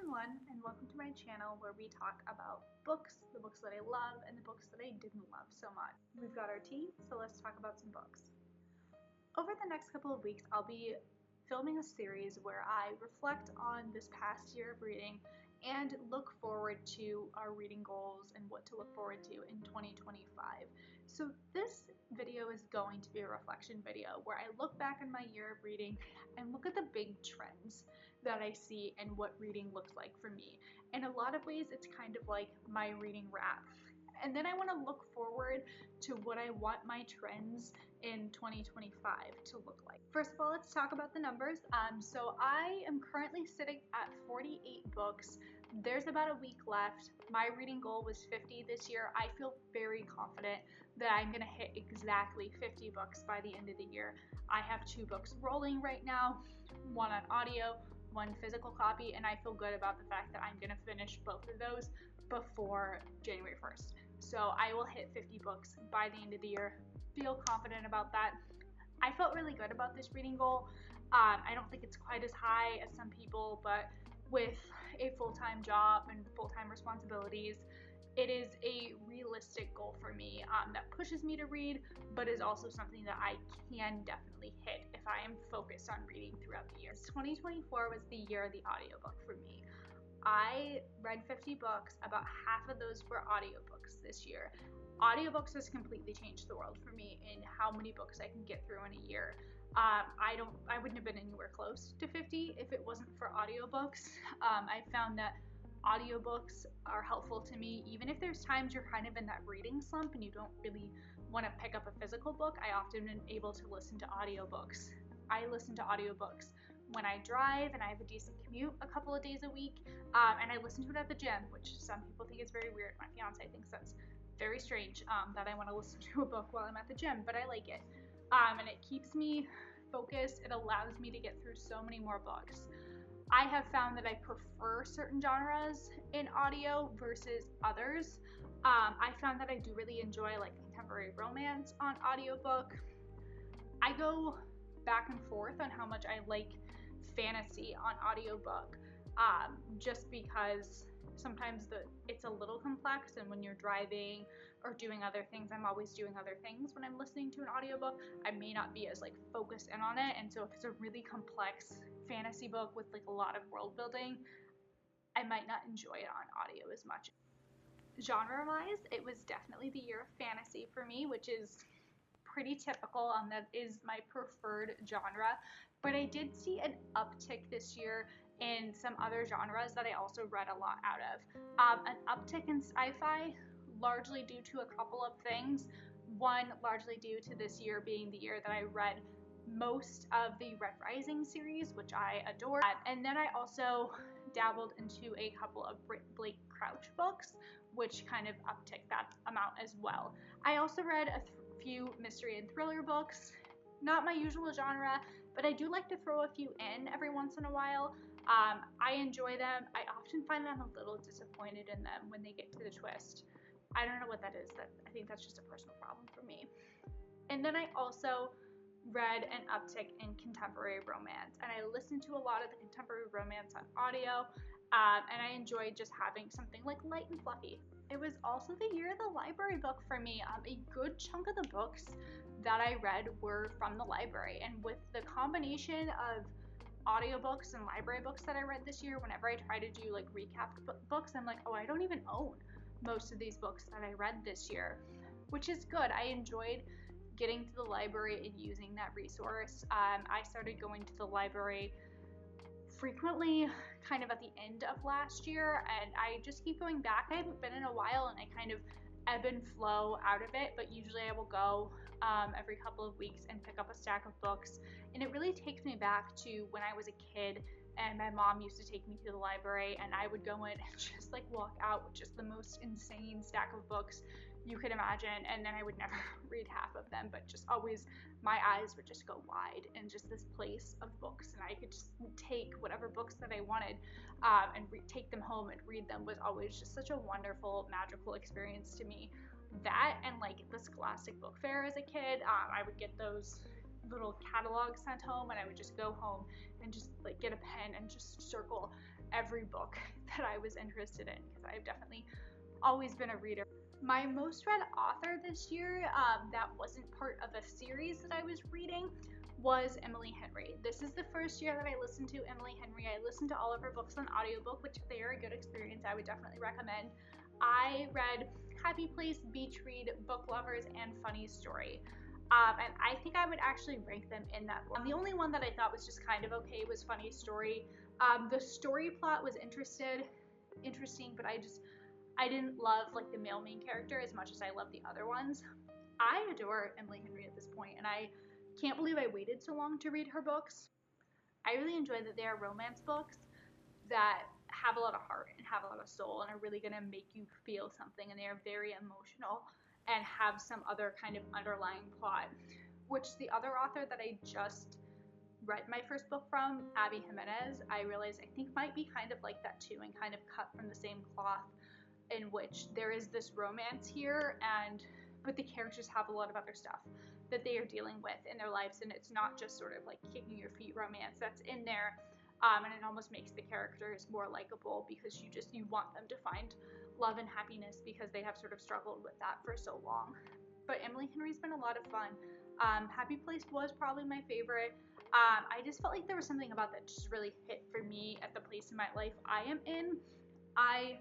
everyone, and welcome to my channel where we talk about books, the books that I love, and the books that I didn't love so much. We've got our tea, so let's talk about some books. Over the next couple of weeks, I'll be filming a series where I reflect on this past year of reading and look forward to our reading goals and what to look forward to in 2025. So this video is going to be a reflection video where I look back on my year of reading and look at the big trends that I see and what reading looks like for me. In a lot of ways, it's kind of like my reading wrap. And then I want to look forward to what I want my trends in 2025 to look like. First of all, let's talk about the numbers. So I am currently sitting at 48 books. There's about a week left. My reading goal was 50 this year. I feel very confident that I'm going to hit exactly 50 books by the end of the year. I have 2 books rolling right now, one on audio, one physical copy, and I feel good about the fact that I'm going to finish both of those before January 1st. So I will hit 50 books by the end of the year. Feel confident about that. I felt really good about this reading goal. I don't think it's quite as high as some people, but with a full-time job and full-time responsibilities, it is a realistic goal for me that pushes me to read, but is also something that I can definitely hit if I am focused on reading throughout the year. 2024 was the year of the audiobook for me. I read 50 books, about half of those were audiobooks this year. Audiobooks has completely changed the world for me in how many books I can get through in a year. I wouldn't have been anywhere close to 50 if it wasn't for audiobooks. I found that audiobooks are helpful to me even if there's times you're kind of in that reading slump and you don't really want to pick up a physical book. I often am able to listen to audiobooks. I listen to audiobooks when I drive and I have a decent commute a couple of days a week, and I listen to it at the gym, which some people think is very weird. My fiance thinks that's very strange, that I want to listen to a book while I'm at the gym, but I like it, and it keeps me focused. It allows me to get through so many more books. I have found that I prefer certain genres in audio versus others. I found that I do really enjoy like contemporary romance on audiobook. I go back and forth on how much I like fantasy on audiobook, just because sometimes it's a little complex, and when you're driving or doing other things, I'm always doing other things when I'm listening to an audiobook. I may not be as like focused in on it, and so if it's a really complex fantasy book with like a lot of world building, I might not enjoy it on audio as much. Genre-wise, it was definitely the year of fantasy for me, which is pretty typical, that is my preferred genre, but I did see an uptick this year in some other genres that I also read a lot out of. An uptick in sci-fi, largely due to a couple of things. One, largely due to this year being the year that I read most of the Red Rising series, which I adore, and then I also dabbled into a couple of Blake Crouch books, which kind of upticked that amount as well. I also read a few mystery and thriller books. Not my usual genre, but I do like to throw a few in every once in a while. I enjoy them. I often find that I'm a little disappointed in them when they get to the twist. I don't know what that is. I think that's just a personal problem for me. And then I also read an uptick in contemporary romance, and I listened to a lot of the contemporary romance on audio, and I enjoyed just having something like light and fluffy. It was also the year of the library book for me. A good chunk of the books that I read were from the library, and with the combination of audiobooks and library books that I read this year, whenever I try to do like recap books, I'm like, oh, I don't even own most of these books that I read this year, which is good. I enjoyed getting to the library and using that resource. I started going to the library frequently kind of at the end of last year, and I just keep going back. I haven't been in a while, and I kind of ebb and flow out of it, but usually I will go every couple of weeks and pick up a stack of books, and it really takes me back to when I was a kid and my mom used to take me to the library, and I would go in and just like walk out with just the most insane stack of books you could imagine, and then I would never read half of them, but just always my eyes would just go wide in just this place of books, and I could just take whatever books that I wanted and take them home and read them. Was always just such a wonderful, magical experience to me. That and like the Scholastic Book Fair as a kid, I would get those little catalog sent home, and I would just go home and just like get a pen and just circle every book that I was interested in, because I've definitely always been a reader. My most read author this year that wasn't part of a series that I was reading was Emily Henry. This is the first year that I listened to Emily Henry. I listened to all of her books on audiobook, which they are a good experience. I would definitely recommend. I read Happy Place, Beach Read, Book Lovers, and Funny Story. And I think I would actually rank them in that order. The only one that I thought was just kind of okay was Funny Story. The story plot was interesting, but I didn't love like the male main character as much as I love the other ones. I adore Emily Henry at this point, and I can't believe I waited so long to read her books. I really enjoy that they are romance books that have a lot of heart and have a lot of soul and are really going to make you feel something, and they are very emotional and have some other kind of underlying plot, which the other author that I just read my first book from, Abby Jimenez, I realized I think might be kind of like that too, and kind of cut from the same cloth, in which there is this romance here, but the characters have a lot of other stuff that they are dealing with in their lives, and it's not just sort of like kicking your feet romance that's in there, and it almost makes the characters more likable because you want them to find love and happiness because they have sort of struggled with that for so long. But Emily Henry's been a lot of fun. Happy Place was probably my favorite. I just felt like there was something about that just really hit for me at the place in my life I am in. I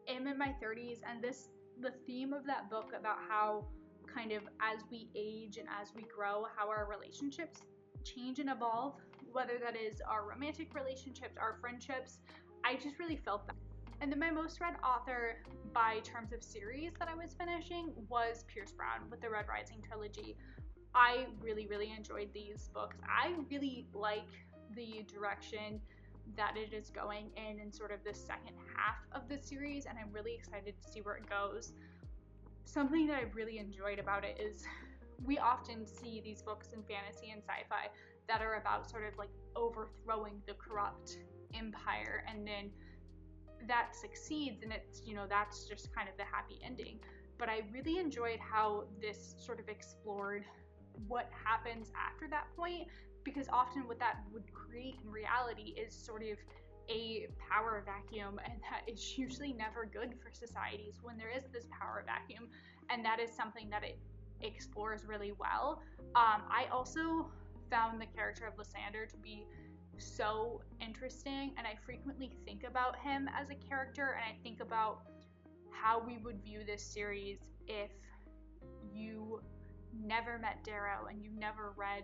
am in my 30s, and the theme of that book about how kind of as we age and as we grow, how our relationships change and evolve, whether that is our romantic relationships, our friendships, I just really felt that. And then my most read author by terms of series that I was finishing was Pierce Brown with the Red Rising trilogy. I really, really enjoyed these books. I really like the direction that it is going in sort of the second half of the series, and I'm really excited to see where it goes. Something that I really enjoyed about it is we often see these books in fantasy and sci-fi that are about sort of like overthrowing the corrupt empire, and then that succeeds, and it's, that's just kind of the happy ending. But I really enjoyed how this sort of explored what happens after that point, because often what that would create in reality is sort of a power vacuum, and that is usually never good for societies when there is this power vacuum, and that is something that it explores really well. I also found the character of Lysander to be so interesting, and I frequently think about him as a character, and I think about how we would view this series if you never met Darrow and you never read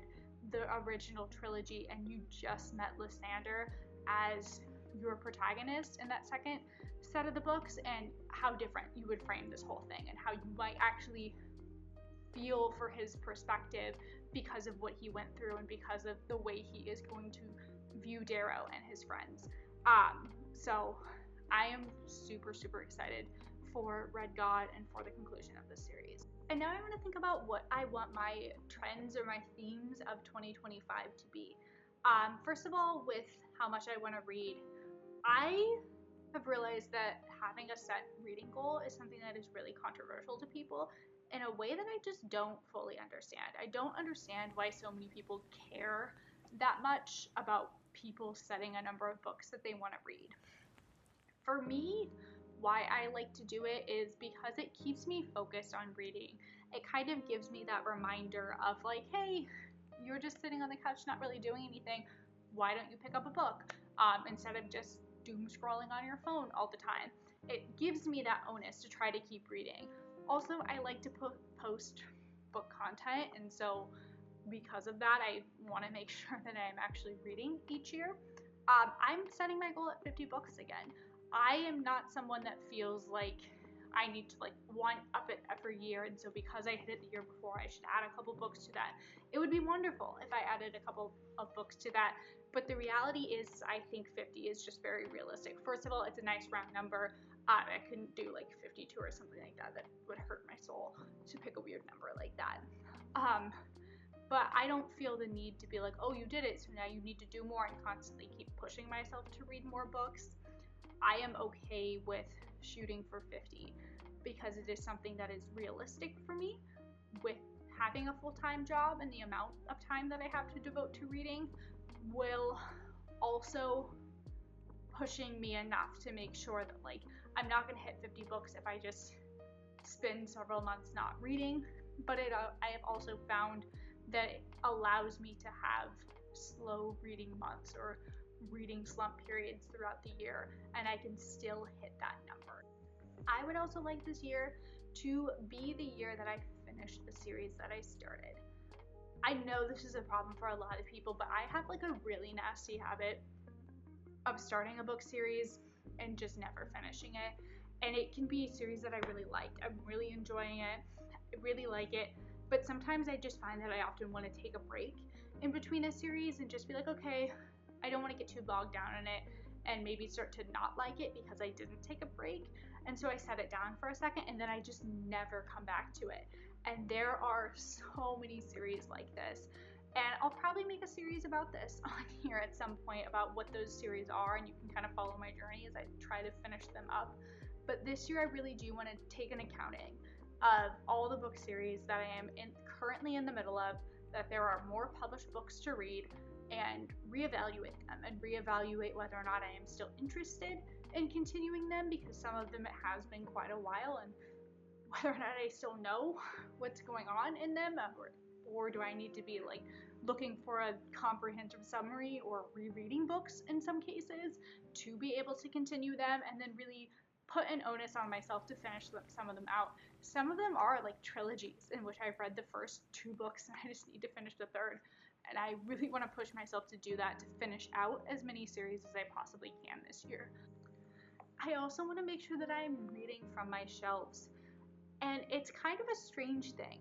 the original trilogy and you just met Lysander as your protagonist in that second set of the books, and how different you would frame this whole thing and how you might actually feel for his perspective because of what he went through and because of the way he is going to view Darrow and his friends. So I am super, super excited for Red God and for the conclusion of this series. And now I want to think about what I want my trends or my themes of 2025 to be. First of all, with how much I want to read, I have realized that having a set reading goal is something that is really controversial to people in a way that I just don't fully understand. I don't understand why so many people care that much about people setting a number of books that they want to read. For me, why I like to do it is because it keeps me focused on reading. It kind of gives me that reminder of like, hey, you're just sitting on the couch not really doing anything. Why don't you pick up a book instead of just doom scrolling on your phone all the time? It gives me that onus to try to keep reading. Also, I like to post book content, and so because of that, I want to make sure that I'm actually reading each year. I'm setting my goal at 50 books again. I am not someone that feels like I need to one up it every year, and so because I hit it the year before, I should add a couple books to that. It would be wonderful if I added a couple of books to that, but the reality is I think 50 is just very realistic. First of all, it's a nice round number. I couldn't do 52 or something like that. That would hurt my soul to pick a weird number like that. But I don't feel the need to be like, oh, you did it, so now you need to do more, and constantly keep pushing myself to read more books. I am okay with shooting for 50 because it is something that is realistic for me with having a full-time job, and the amount of time that I have to devote to reading will also pushing me enough to make sure that like I'm not going to hit 50 books if I just spend several months not reading. But I have also found that it allows me to have slow reading months or reading slump periods throughout the year, and I can still hit that number. I would also like this year to be the year that I finished the series that I started. I know this is a problem for a lot of people, but I have like a really nasty habit of starting a book series and just never finishing it. And it can be a series that I really liked. I'm really enjoying it. I really like it. But sometimes I just find that I often want to take a break in between a series and just be like, okay, I don't want to get too bogged down in it and maybe start to not like it because I didn't take a break. And so I set it down for a second and then I just never come back to it. And there are so many series like this. And I'll probably make a series about this on here at some point about what those series are, and you can kind of follow my journey as I try to finish them up. But this year I really do want to take an accounting of all the book series that I am currently in the middle of, that there are more published books to read, and reevaluate them and reevaluate whether or not I am still interested in continuing them, because some of them it has been quite a while, and whether or not I still know what's going on in them, or do I need to be like looking for a comprehensive summary or rereading books in some cases to be able to continue them, and then really put an onus on myself to finish some of them out. Some of them are like trilogies in which I've read the first 2 books and I just need to finish the third. And I really want to push myself to do that, to finish out as many series as I possibly can this year. I also want to make sure that I'm reading from my shelves. And it's kind of a strange thing.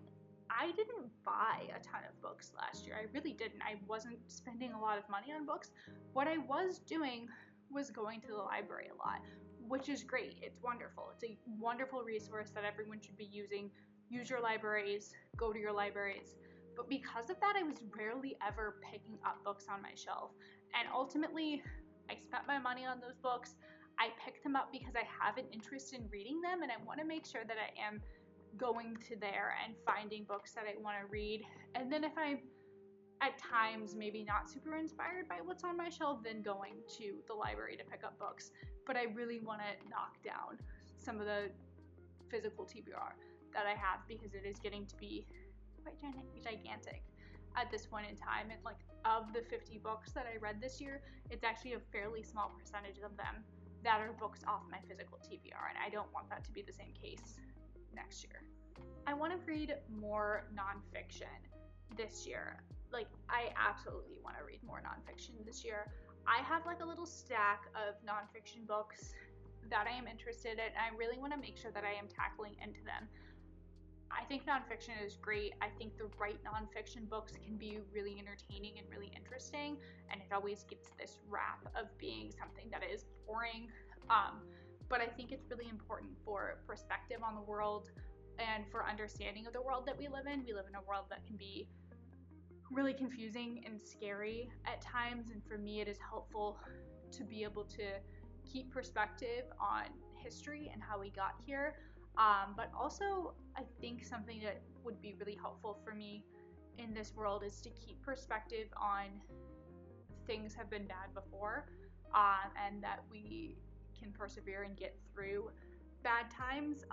I didn't buy a ton of books last year. I really didn't. I wasn't spending a lot of money on books. What I was doing was going to the library a lot, which is great. It's wonderful. It's a wonderful resource that everyone should be using. Use your libraries, go to your libraries. But because of that, I was rarely ever picking up books on my shelf. And ultimately, I spent my money on those books. I picked them up because I have an interest in reading them, and I want to make sure that I am going to there and finding books that I want to read. And then if I'm at times maybe not super inspired by what's on my shelf, then going to the library to pick up books. But I really want to knock down some of the physical TBR that I have, because it is getting to be quite gigantic at this point in time. And like, of the 50 books that I read this year, it's actually a fairly small percentage of them that are books off my physical TBR, and I don't want that to be the same case next year. I want to read more nonfiction this year. Like, I absolutely want to read more nonfiction this year. I have like a little stack of nonfiction books that I am interested in, and I really want to make sure that I am tackling into them. I think nonfiction is great. I think the right nonfiction books can be really entertaining and really interesting, and it always gets this rap of being something that is boring. But I think it's really important for perspective on the world and for understanding of the world that we live in. We live in a world that can be really confusing and scary at times, and for me it is helpful to be able to keep perspective on history and how we got here. But also, I think something that would be really helpful for me in this world is to keep perspective on things have been bad before, and that we can persevere and get through bad times.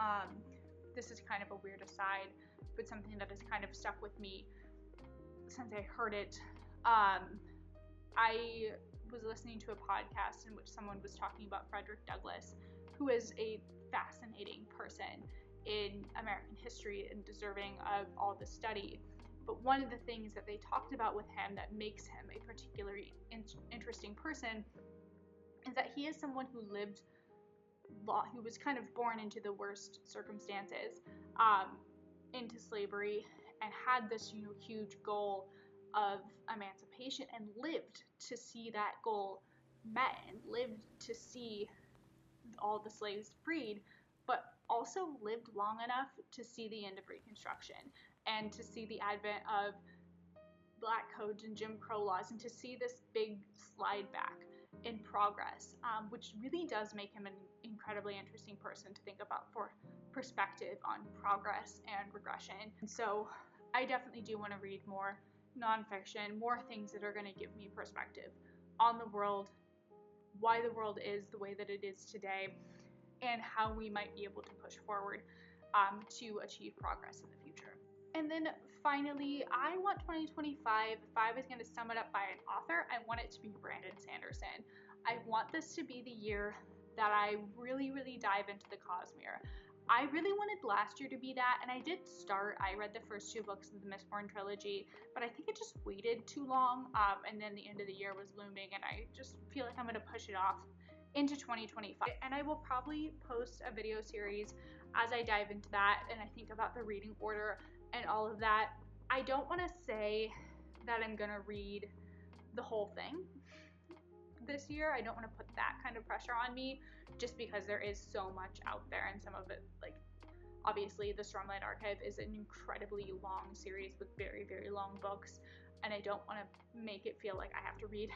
This is kind of a weird aside, but something that has kind of stuck with me since I heard it. I was listening to a podcast in which someone was talking about Frederick Douglass, who is a fascinating person in American history and deserving of all the study. But one of the things that they talked about with him that makes him a particularly interesting person is that he is someone who who was kind of born into the worst circumstances, into slavery, and had this huge goal of emancipation, and lived to see that goal met, and lived to see all the slaves freed, but also lived long enough to see the end of Reconstruction and to see the advent of black codes and Jim Crow laws, and to see this big slide back in progress, which really does make him an incredibly interesting person to think about for perspective on progress and regression. And so I definitely do want to read more nonfiction, more things that are going to give me perspective on the world why the world is the way that it is today, and how we might be able to push forward to achieve progress in the future. And then finally, I want 2025, if I was going to sum it up by an author, I want it to be Brandon Sanderson. I want this to be the year that I really, really dive into the Cosmere. I really wanted last year to be that, and I did start. I read the first 2 books of the Mistborn trilogy, but I think it just waited too long, and then the end of the year was looming, and I just feel like I'm going to push it off into 2025. And I will probably post a video series as I dive into that and I think about the reading order and all of that. I don't want to say that I'm going to read the whole thing this year. I don't want to put that kind of pressure on me just because there is so much out there, and some of it, like, obviously the Stormlight Archive is an incredibly long series with very, very long books, and I don't want to make it feel like I have to read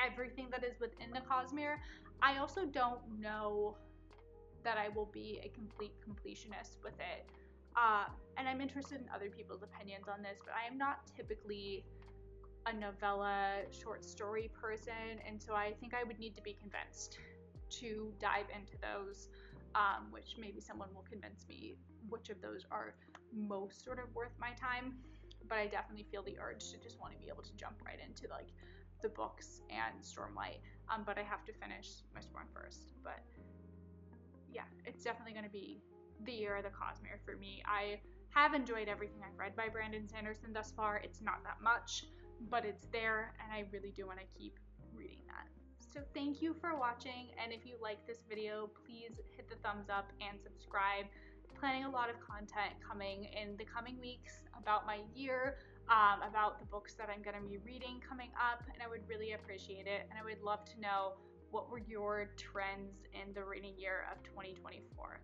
everything that is within the Cosmere. I also don't know that I will be a complete completionist with it. And I'm interested in other people's opinions on this, but I am not typically a novella short story person, and so I think I would need to be convinced to dive into those, which maybe someone will convince me which of those are most sort of worth my time. But I definitely feel the urge to just want to be able to jump right into like the books and Stormlight, but I have to finish Mistborn first. But yeah, it's definitely going to be the year of the Cosmere for me. I have enjoyed everything I've read by Brandon Sanderson thus far. It's not that much, but it's there, and I really do want to keep reading that. So thank you for watching, and if you like this video, please hit the thumbs up and subscribe. Planning a lot of content coming in the coming weeks about my year, about the books that I'm going to be reading coming up, and I would really appreciate it. And I would love to know, what were your trends in the reading year of 2024?